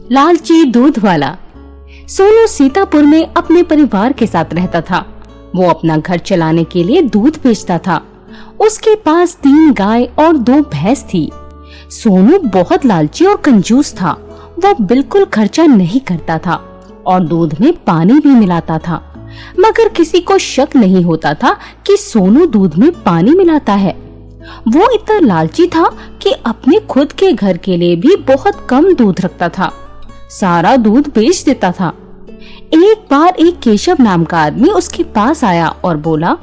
लालची दूध वाला। सोनू सीतापुर में अपने परिवार के साथ रहता था। वो अपना घर चलाने के लिए दूध बेचता था। उसके पास 3 गाय और 2 भैंस थी। सोनू बहुत लालची और कंजूस था। वो बिल्कुल खर्चा नहीं करता था और दूध में पानी भी मिलाता था, मगर किसी को शक नहीं होता था कि सोनू दूध में पानी मिलाता है। वो इतना लालची था कि अपने खुद के घर के लिए भी बहुत कम दूध रखता था, सारा दूध बेच देता था। एक बार एक केशव नाम का आदमी उसके पास आया और बोला,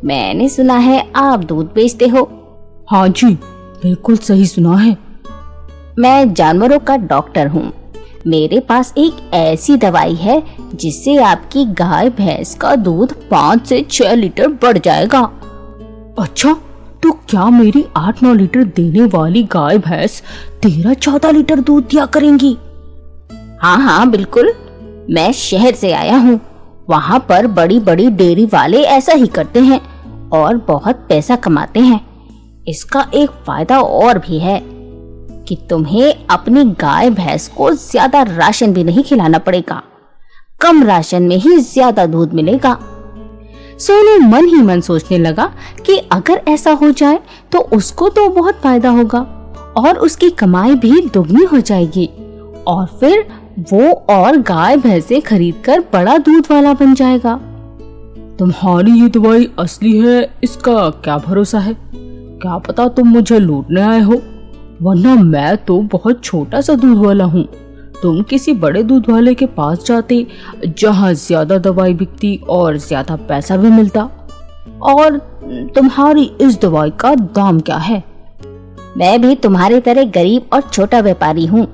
मैंने सुना है आप दूध बेचते हो। हाँ जी, बिल्कुल सही सुना है। मैं जानवरों का डॉक्टर हूँ। मेरे पास एक ऐसी दवाई है जिससे आपकी गाय भैंस का दूध 5 से 6 लीटर बढ़ जाएगा। अच्छा, तो क्या मेरी 8-9 लीटर देने वाली गाय भैंस 13-14 लीटर दूध दिया करेंगी? हाँ बिल्कुल। मैं शहर से आया हूँ। वहाँ पर बड़ी बड़ी डेयरी वाले ऐसा ही करते हैं और बहुत पैसा कमाते हैं। इसका एक फायदा और भी है कि तुम्हें अपनी गाय भैंस को ज्यादा राशन भी नहीं खिलाना पड़ेगा। कम राशन में ही ज्यादा दूध मिलेगा। सोनू मन ही मन सोचने लगा कि अगर ऐसा हो जाए तो उसको तो बहुत फायदा होगा और उसकी कमाई भी दुगनी हो जाएगी और फिर वो और गाय भैंसे खरीदकर बड़ा दूध वाला बन जाएगा। तुम्हारी ये दवाई असली है, इसका क्या भरोसा है? क्या पता तुम मुझे लूटने आए हो, वरना मैं तो बहुत छोटा सा दूध वाला हूँ। तुम किसी बड़े दूध वाले के पास जाते जहाँ ज्यादा दवाई बिकती और ज्यादा पैसा भी मिलता। और तुम्हारी इस दवाई का दाम क्या है? मैं भी तुम्हारी तरह गरीब और छोटा व्यापारी हूँ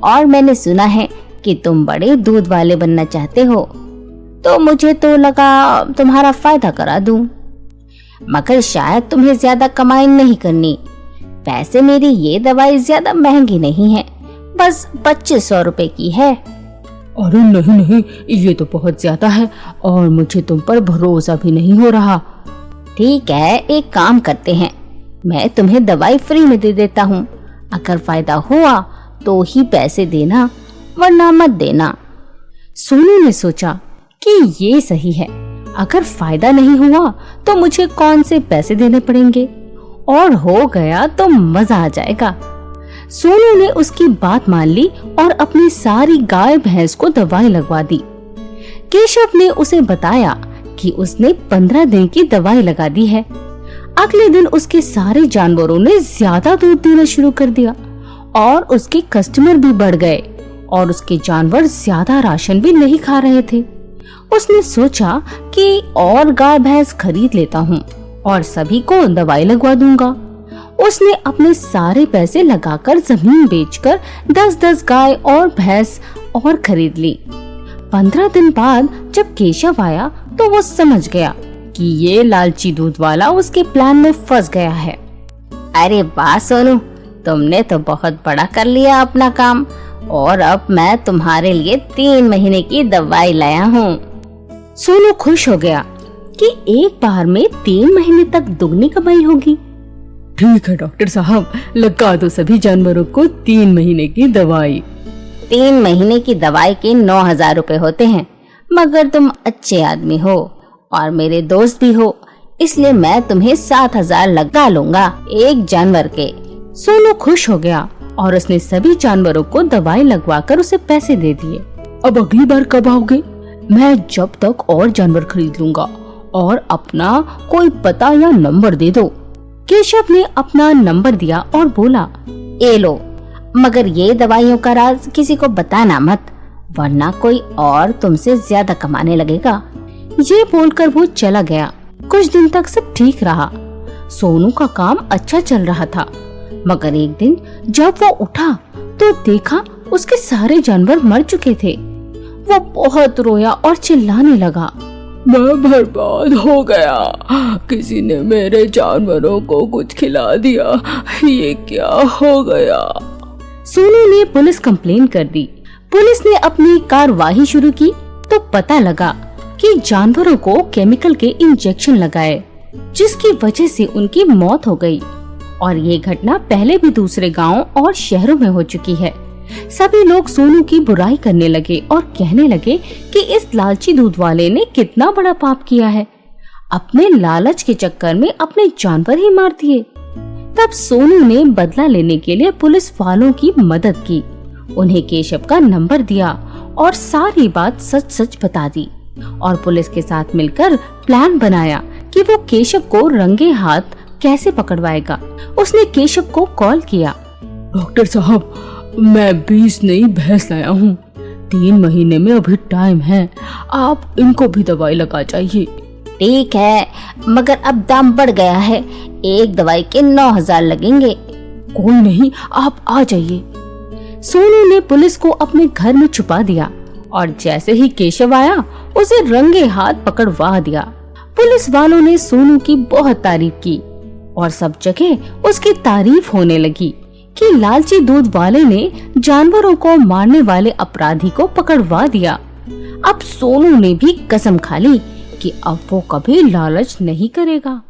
और मैंने सुना है कि तुम बड़े दूध वाले बनना चाहते हो, तो मुझे तो लगा तुम्हारा फायदा करा दूं। मगर शायद तुम्हें ज्यादा कमाई नहीं करनी। वैसे मेरी ये दवाई ज्यादा महंगी नहीं है, बस 2500 रुपए की है। अरे नहीं, ये तो बहुत ज्यादा है और मुझे तुम पर भरोसा भी नहीं हो रहा। ठीक है, एक काम करते हैं, मैं तुम्हें दवाई फ्री में दे देता हूँ। अगर फायदा हुआ तो ही पैसे देना, वरना मत देना। सोनू ने सोचा कि ये सही है, अगर फायदा नहीं हुआ तो मुझे कौन से पैसे देने पड़ेंगे और हो गया तो मजा आ जाएगा। सोनू ने उसकी बात मान ली और अपनी सारी गाय भैंस को दवाई लगवा दी। केशव ने उसे बताया कि उसने 15 दिन की दवाई लगा दी है। अगले दिन उसके सारे जानवरों ने ज्यादा दूध देना शुरू कर दिया और उसके कस्टमर भी बढ़ गए और उसके जानवर ज्यादा राशन भी नहीं खा रहे थे। उसने सोचा कि और गाय भैंस खरीद लेता हूँ और सभी को दवाई लगवा दूंगा। उसने अपने सारे पैसे लगाकर जमीन बेचकर 10-10 गाय और भैंस और खरीद ली। 15 दिन बाद जब केशव आया तो वो समझ गया कि ये लालची दूध वाला उसके प्लान में फंस गया है। अरे वाह सोनू, तुमने तो बहुत बड़ा कर लिया अपना काम और अब मैं तुम्हारे लिए 3 महीने की दवाई लाया हूँ। सोनू खुश हो गया कि एक बार में 3 महीने तक दुगनी कमाई होगी। ठीक है डॉक्टर साहब, लगा दो सभी जानवरों को 3 महीने की दवाई। 3 महीने की दवाई के 9000 रुपए होते हैं, मगर तुम अच्छे आदमी हो और मेरे दोस्त भी हो, इसलिए मैं तुम्हें 7000 लगा लूंगा एक जानवर के। सोनू खुश हो गया और उसने सभी जानवरों को दवाई लगवाकर उसे पैसे दे दिए। अब अगली बार कब आओगे? मैं जब तक और जानवर खरीद लूंगा और अपना कोई पता या नंबर दे दो। केशव ने अपना नंबर दिया और बोला, ए लो, मगर ये दवाइयों का राज किसी को बताना मत, वरना कोई और तुमसे ज्यादा कमाने लगेगा। ये बोलकर वो चला गया। कुछ दिन तक सब ठीक रहा। सोनू का काम अच्छा चल रहा था, मगर एक दिन जब वो उठा तो देखा उसके सारे जानवर मर चुके थे। वो बहुत रोया और चिल्लाने लगा, मैं बर्बाद हो गया, किसी ने मेरे जानवरों को कुछ खिला दिया, ये क्या हो गया। सोनू ने पुलिस कंप्लेन कर दी। पुलिस ने अपनी कार्रवाई शुरू की तो पता लगा कि जानवरों को केमिकल के इंजेक्शन लगाए, जिसकी वजह से उनकी मौत हो गई। और ये घटना पहले भी दूसरे गांवों और शहरों में हो चुकी है, सभी लोग सोनू की बुराई करने लगे और कहने लगे कि इस लालची दूध वाले ने कितना बड़ा पाप किया है, अपने लालच के चक्कर में अपने जानवर ही मार दिए। तब सोनू ने बदला लेने के लिए पुलिस वालों की मदद की, उन्हें केशव का नंबर दिया और सारी बात सच सच बता दी और पुलिस के साथ मिलकर प्लान बनाया कि वो केशव को रंगे हाथ कैसे पकड़वाएगा। उसने केशव को कॉल किया। डॉक्टर साहब, मैं 20 नई भैंस लाया हूँ। 3 महीने में अभी टाइम है, आप इनको भी दवाई लगा जाइए। ठीक है, मगर अब दाम बढ़ गया है, एक दवाई के 9,000 लगेंगे। कोई नहीं, आप आ जाइए। सोनू ने पुलिस को अपने घर में छुपा दिया और जैसे ही केशव आया उसे रंगे हाथ पकड़वा दिया। पुलिस वालों ने सोनू की बहुत तारीफ की और सब जगह उसकी तारीफ होने लगी कि लालची दूध वाले ने जानवरों को मारने वाले अपराधी को पकड़वा दिया। अब सोनू ने भी कसम खा ली कि अब वो कभी लालच नहीं करेगा।